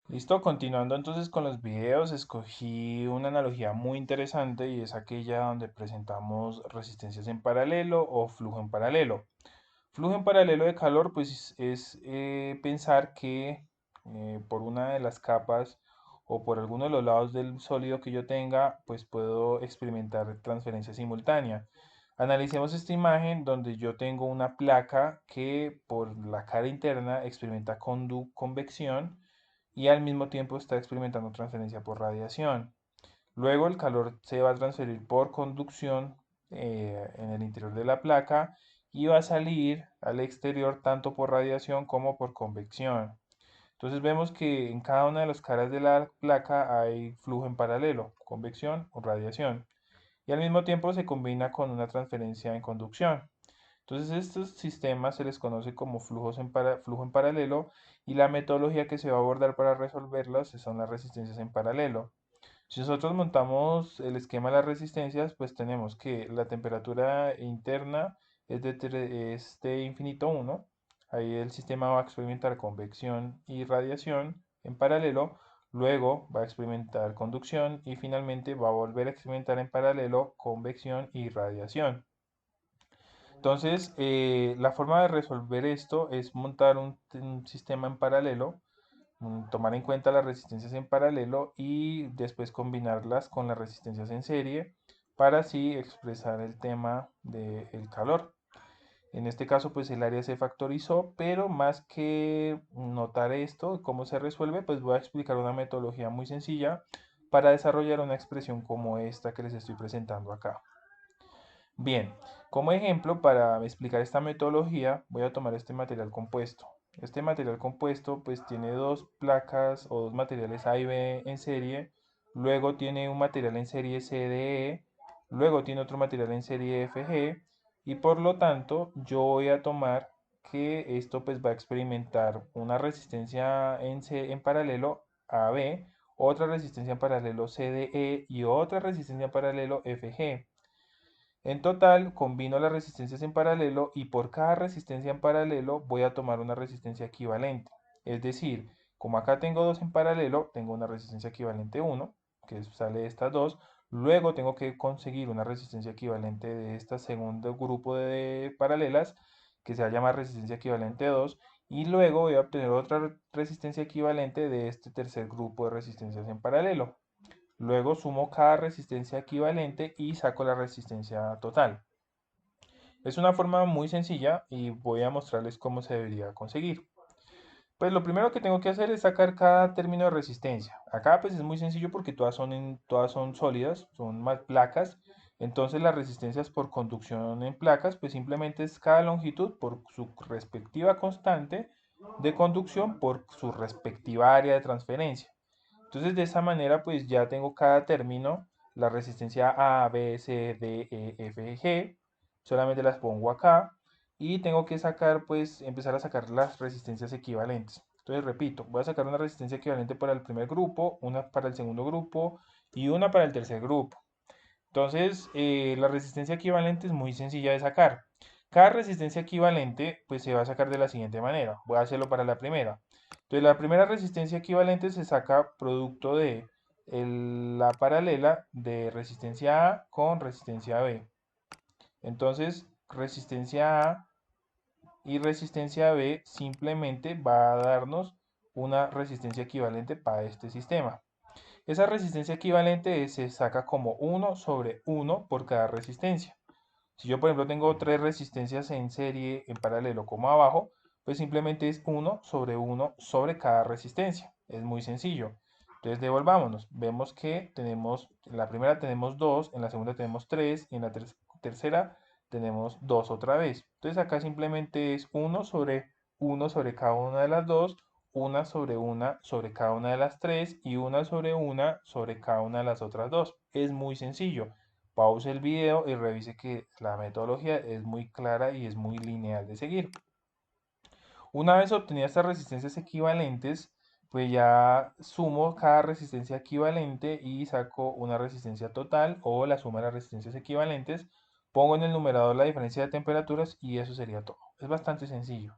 Listo, continuando entonces con los videos, escogí una analogía muy interesante y es aquella donde presentamos resistencias en paralelo o flujo en paralelo. Flujo en paralelo de calor, pues es pensar que por una de las capas o por alguno de los lados del sólido que yo tenga, pues puedo experimentar transferencia simultánea. Analicemos esta imagen donde yo tengo una placa que por la cara interna experimenta convección y al mismo tiempo está experimentando transferencia por radiación. Luego el calor se va a transferir por conducción en el interior de la placa y va a salir al exterior tanto por radiación como por convección. Entonces vemos que en cada una de las caras de la placa hay flujo en paralelo, convección o radiación, y al mismo tiempo se combina con una transferencia en conducción. Entonces estos sistemas se les conoce como flujo en paralelo y la metodología que se va a abordar para resolverlos son las resistencias en paralelo. Si nosotros montamos el esquema de las resistencias, pues tenemos que la temperatura interna es de infinito 1. Ahí el sistema va a experimentar convección y radiación en paralelo. Luego va a experimentar conducción y finalmente va a volver a experimentar en paralelo convección y radiación. Entonces, la forma de resolver esto es montar un sistema en paralelo, tomar en cuenta las resistencias en paralelo y después combinarlas con las resistencias en serie para así expresar el tema del calor. En este caso, pues el área se factorizó, pero más que notar esto, cómo se resuelve, pues voy a explicar una metodología muy sencilla para desarrollar una expresión como esta que les estoy presentando acá. Bien, como ejemplo, para explicar esta metodología, voy a tomar este material compuesto. Este material compuesto pues tiene dos placas o dos materiales A y B en serie, luego tiene un material en serie CDE, luego tiene otro material en serie FG y por lo tanto yo voy a tomar que esto pues va a experimentar una resistencia en paralelo AB, otra resistencia en paralelo CDE y otra resistencia en paralelo FG. En total, combino las resistencias en paralelo y por cada resistencia en paralelo voy a tomar una resistencia equivalente. Es decir, como acá tengo dos en paralelo, tengo una resistencia equivalente 1, que sale de estas dos. Luego tengo que conseguir una resistencia equivalente de este segundo grupo de paralelas, que se va a llamar resistencia equivalente 2. Y luego voy a obtener otra resistencia equivalente de este tercer grupo de resistencias en paralelo. Luego sumo cada resistencia equivalente y saco la resistencia total. Es una forma muy sencilla y voy a mostrarles cómo se debería conseguir. Pues lo primero que tengo que hacer es sacar cada término de resistencia. Acá pues es muy sencillo porque todas son sólidas, son más placas. Entonces las resistencias por conducción en placas pues simplemente es cada longitud por su respectiva constante de conducción por su respectiva área de transferencia. Entonces de esa manera pues ya tengo cada término, la resistencia A, B, C, D, E, F, G, solamente las pongo acá y tengo que sacar pues empezar a sacar las resistencias equivalentes. Entonces repito, voy a sacar una resistencia equivalente para el primer grupo, una para el segundo grupo y una para el tercer grupo. Entonces, la resistencia equivalente es muy sencilla de sacar. Cada resistencia equivalente pues se va a sacar de la siguiente manera. Voy a hacerlo para la primera. Entonces, la primera resistencia equivalente se saca producto de la paralela de resistencia A con resistencia B. Entonces, resistencia A y resistencia B simplemente va a darnos una resistencia equivalente para este sistema. Esa resistencia equivalente se saca como 1/1 por cada resistencia. Si yo, por ejemplo, tengo tres resistencias en serie en paralelo como abajo, pues simplemente es 1/1 sobre cada resistencia. Es muy sencillo. Entonces devolvámonos. Vemos que tenemos, en la primera tenemos 2, en la segunda tenemos 3 y en la tercera tenemos 2 otra vez. Entonces acá simplemente es 1/1 sobre cada una de las dos, una sobre cada una de las tres y una sobre cada una de las otras dos. Es muy sencillo. Pause el video y revise que la metodología es muy clara y es muy lineal de seguir. Una vez obtenidas estas resistencias equivalentes, pues ya sumo cada resistencia equivalente y saco una resistencia total o la suma de las resistencias equivalentes. Pongo en el numerador la diferencia de temperaturas y eso sería todo. Es bastante sencillo.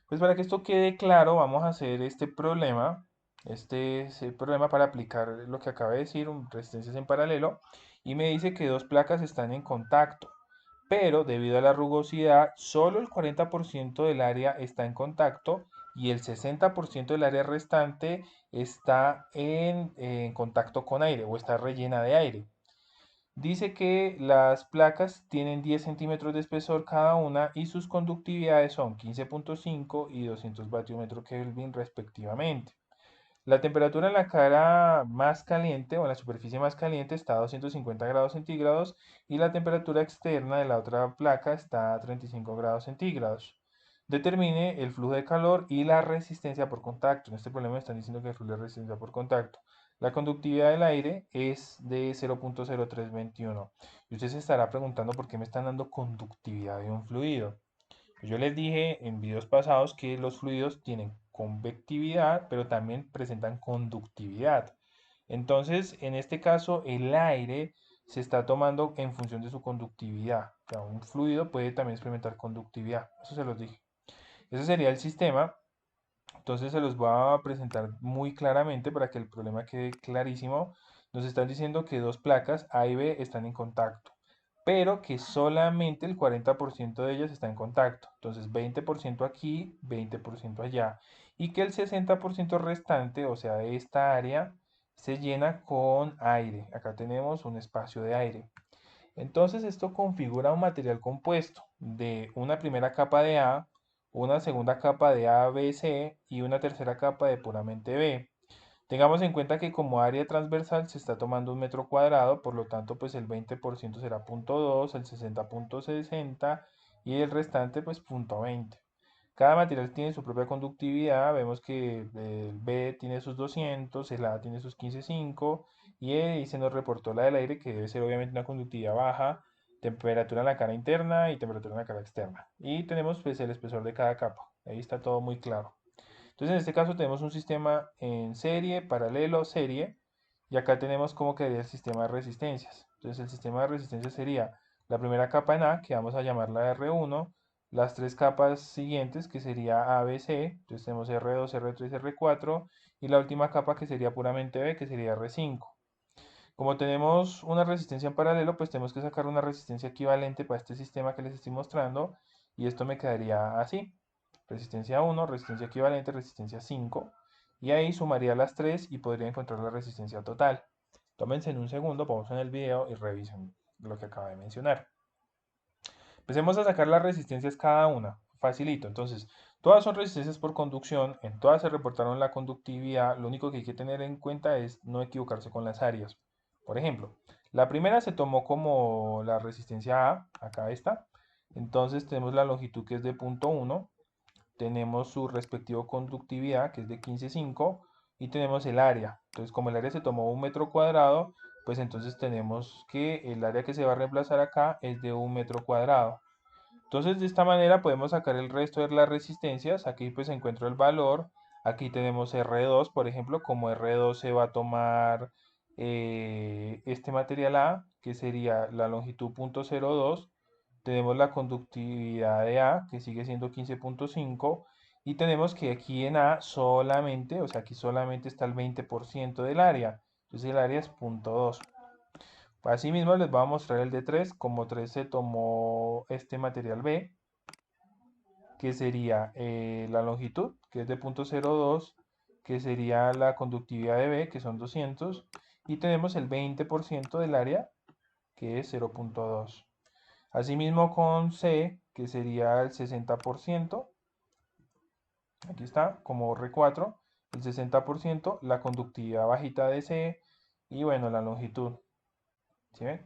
Pues para que esto quede claro, vamos a hacer este problema. este es el problema para aplicar lo que acaba de decir, resistencias en paralelo, y me dice que dos placas están en contacto, pero debido a la rugosidad, solo el 40% del área está en contacto y el 60% del área restante está en contacto con aire o está rellena de aire. Dice que las placas tienen 10 centímetros de espesor cada una y sus conductividades son 15,5 y 200 vatiómetro Kelvin respectivamente. La temperatura en la cara más caliente o en la superficie más caliente está a 250 grados centígrados y la temperatura externa de la otra placa está a 35 grados centígrados. Determine el flujo de calor y la resistencia por contacto. En este problema me están diciendo que el flujo de resistencia por contacto. La conductividad del aire es de 0,0321. Y usted se estará preguntando por qué me están dando conductividad de un fluido. Pues yo les dije en videos pasados que los fluidos tienen convectividad, pero también presentan conductividad. Entonces, en este caso, el aire se está tomando en función de su conductividad. O sea, un fluido puede también experimentar conductividad. Eso se los dije. Ese sería el sistema. Entonces se los voy a presentar muy claramente para que el problema quede clarísimo. Nos están diciendo que dos placas A y B están en contacto, pero que solamente el 40% de ellas está en contacto. Entonces 20% aquí, 20% allá. Y que el 60% restante, o sea, de esta área, se llena con aire. Acá tenemos un espacio de aire. Entonces esto configura un material compuesto de una primera capa de A, una segunda capa de A, B, C y una tercera capa de puramente B. Tengamos en cuenta que como área transversal se está tomando un metro cuadrado, por lo tanto pues el 20% será 0,2, el 60,60 y el restante pues 0,20. Cada material tiene su propia conductividad. Vemos que el B tiene sus 200, el A tiene sus 15,5 y ahí se nos reportó la del aire que debe ser obviamente una conductividad baja, temperatura en la cara interna y temperatura en la cara externa. Y tenemos pues el espesor de cada capa. Ahí está todo muy claro. Entonces en este caso tenemos un sistema en serie, paralelo, serie. Y acá tenemos cómo quedaría el sistema de resistencias. Entonces el sistema de resistencias sería la primera capa en A, que vamos a llamarla R1, las tres capas siguientes, que sería A, B, C, entonces tenemos R2, R3, R4, y la última capa que sería puramente B, que sería R5. Como tenemos una resistencia en paralelo, pues tenemos que sacar una resistencia equivalente para este sistema que les estoy mostrando, y esto me quedaría así. Resistencia 1, resistencia equivalente, resistencia 5, y ahí sumaría las tres y podría encontrar la resistencia total. Tómense en un segundo, pausen el video y revisen lo que acabo de mencionar. Empecemos a sacar las resistencias cada una. Facilito. Entonces, todas son resistencias por conducción. En todas se reportaron la conductividad. Lo único que hay que tener en cuenta es no equivocarse con las áreas. Por ejemplo, la primera se tomó como la resistencia A. Acá está. Entonces tenemos la longitud que es de 0,1. Tenemos su respectivo conductividad que es de 15,5. Y tenemos el área. Entonces, como el área se tomó un metro cuadrado, pues entonces tenemos que el área que se va a reemplazar acá es de un metro cuadrado. Entonces de esta manera podemos sacar el resto de las resistencias. Aquí pues encuentro el valor. Aquí tenemos R2, por ejemplo, como R2 se va a tomar este material A, que sería la longitud 0,02. Tenemos la conductividad de A, que sigue siendo 15,5. Y tenemos que aquí en A solamente, o sea, aquí solamente está el 20% del área. Entonces el área es 0,2. Asimismo les voy a mostrar el de 3, como 3 se tomó este material B, que sería la longitud, que es de 0,02, que sería la conductividad de B, que son 200, y tenemos el 20% del área, que es 0,2. Asimismo con C, que sería el 60%, aquí está, como R4, el 60%, la conductividad bajita de C, y bueno, la longitud, ¿sí ven?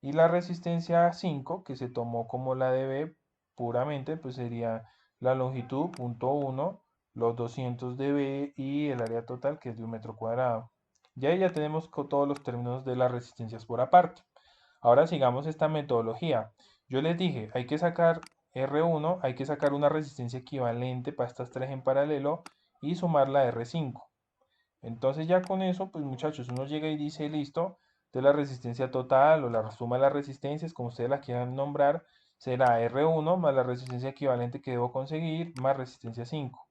Y la resistencia 5, que se tomó como la de B puramente, pues sería la longitud .1, los 200 de B y el área total, que es de un metro cuadrado. Y ahí ya tenemos todos los términos de las resistencias por aparte. Ahora sigamos esta metodología. Yo les dije, hay que sacar R1, hay que sacar una resistencia equivalente para estas tres en paralelo y sumar la R5. Entonces ya con eso, pues muchachos, uno llega y dice, listo, de la resistencia total o la suma de las resistencias, como ustedes la quieran nombrar, será R1 más la resistencia equivalente que debo conseguir más resistencia 5.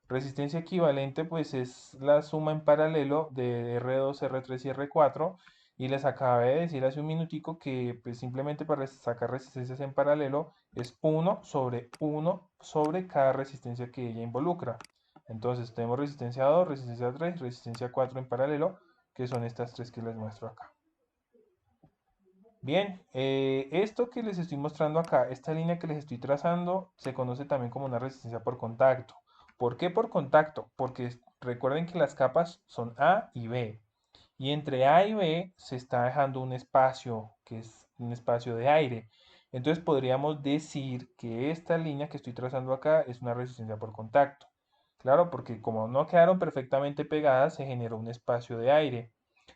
Resistencia equivalente pues es la suma en paralelo de R2, R3 y R4. Y les acabé de decir hace un minutico que pues simplemente para sacar resistencias en paralelo es uno sobre cada resistencia que ella involucra. Entonces tenemos resistencia 2, resistencia 3, resistencia 4 en paralelo, que son estas tres que les muestro acá. Bien, esto que les estoy mostrando acá, esta línea que les estoy trazando, se conoce también como una resistencia por contacto. ¿Por qué por contacto? Porque recuerden que las capas son A y B. Y entre A y B se está dejando un espacio, que es un espacio de aire. Entonces podríamos decir que esta línea que estoy trazando acá es una resistencia por contacto. Claro, porque como no quedaron perfectamente pegadas, se generó un espacio de aire.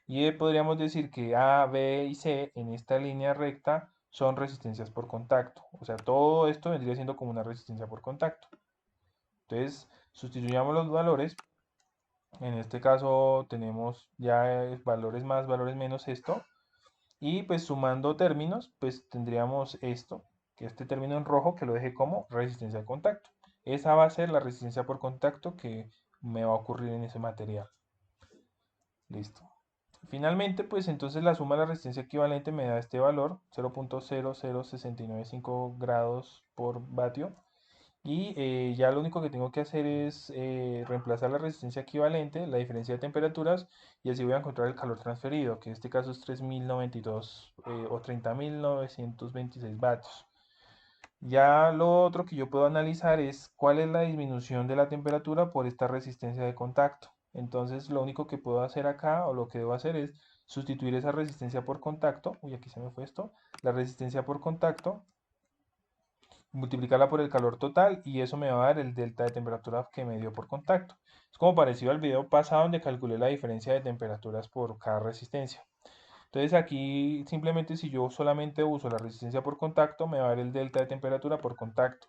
Y podríamos decir que A, B y C en esta línea recta son resistencias por contacto. O sea, todo esto vendría siendo como una resistencia por contacto. Entonces, sustituyamos los valores. En este caso tenemos ya valores más, valores menos esto. Y pues sumando términos, pues tendríamos esto, que este término en rojo que lo deje como resistencia de contacto. Esa va a ser la resistencia por contacto que me va a ocurrir en ese material. Listo. Finalmente, pues entonces la suma de la resistencia equivalente me da este valor, 0.00695 grados por vatio. Y ya lo único que tengo que hacer es reemplazar la resistencia equivalente, la diferencia de temperaturas, y así voy a encontrar el calor transferido, que en este caso es 3092 o 30.926 vatios. Ya lo otro que yo puedo analizar es cuál es la disminución de la temperatura por esta resistencia de contacto. Entonces lo único que puedo hacer acá o lo que debo hacer es sustituir esa resistencia por contacto. Uy, aquí se me fue esto. La resistencia por contacto, multiplicarla por el calor total y eso me va a dar el delta de temperatura que me dio por contacto. Es como parecido al video pasado donde calculé la diferencia de temperaturas por cada resistencia. Entonces aquí simplemente si yo solamente uso la resistencia por contacto me va a dar el delta de temperatura por contacto.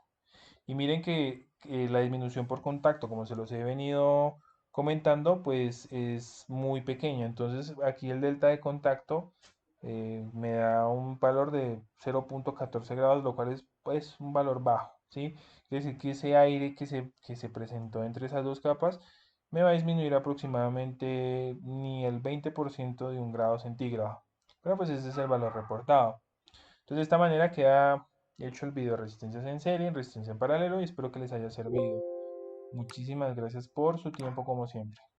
Y miren que la disminución por contacto, como se los he venido comentando, pues es muy pequeña. Entonces aquí el delta de contacto me da un valor de 0.14 grados, lo cual es pues un valor bajo, ¿sí? Quiere decir que ese aire que se presentó entre esas dos capas me va a disminuir aproximadamente ni el 20% de un grado centígrado. Pero pues ese es el valor reportado. Entonces de esta manera queda hecho el video de resistencias en serie, resistencia en paralelo y espero que les haya servido. Muchísimas gracias por su tiempo como siempre.